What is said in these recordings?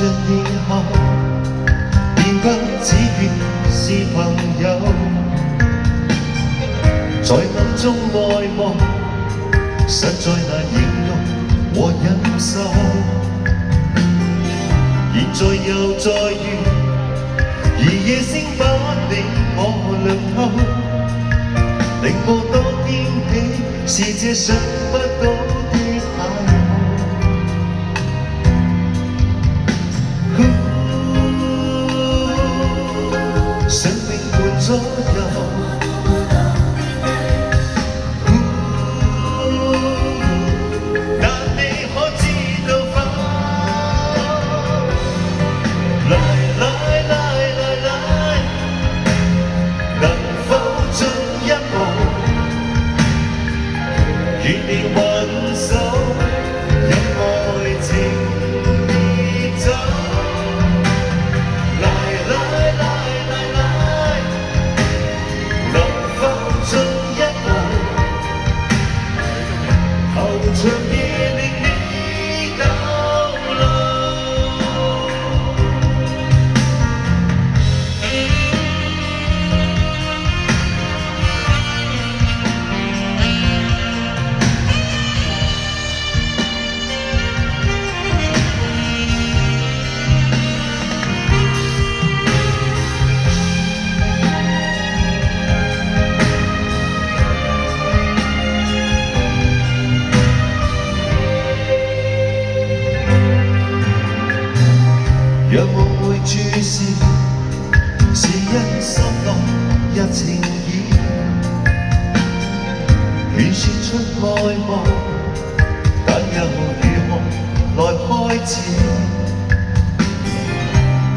盡以後，便不只願是朋友。在暗中愛慕，實在難形容和忍受。現在又再遇，而夜星把你我亮透，令我多驚喜，是這想不到的邂逅。生命伴左右。與你挽手，任愛情移走。來來來來來，能否進一步？後場夜令你逗留。若夢會注視，是因心內一情意，願說出愛慕，但又如何來開始？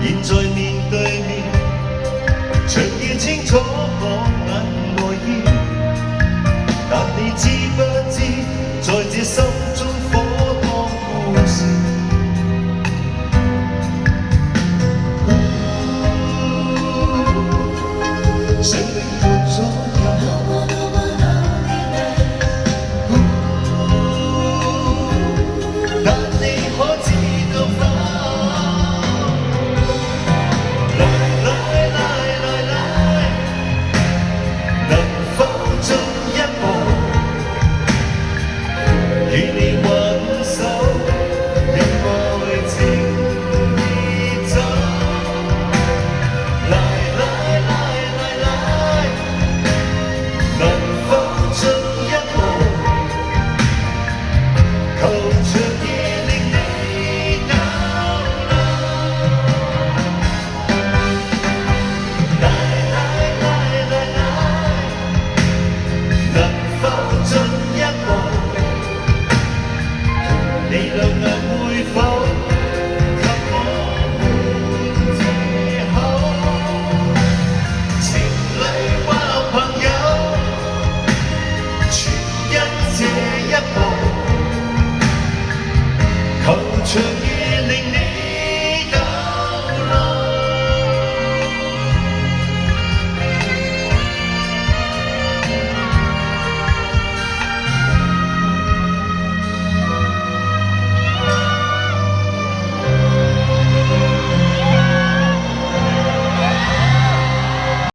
現在面對面，長夜清楚我眼內意，但你知不知，在這心中火光故事。生命伴左右，但你可知道否？來來來來來，能否進一步？與你挽手，任愛情移走。你兩眼會否給我們借口？情侶或朋友，全因這一步，球場。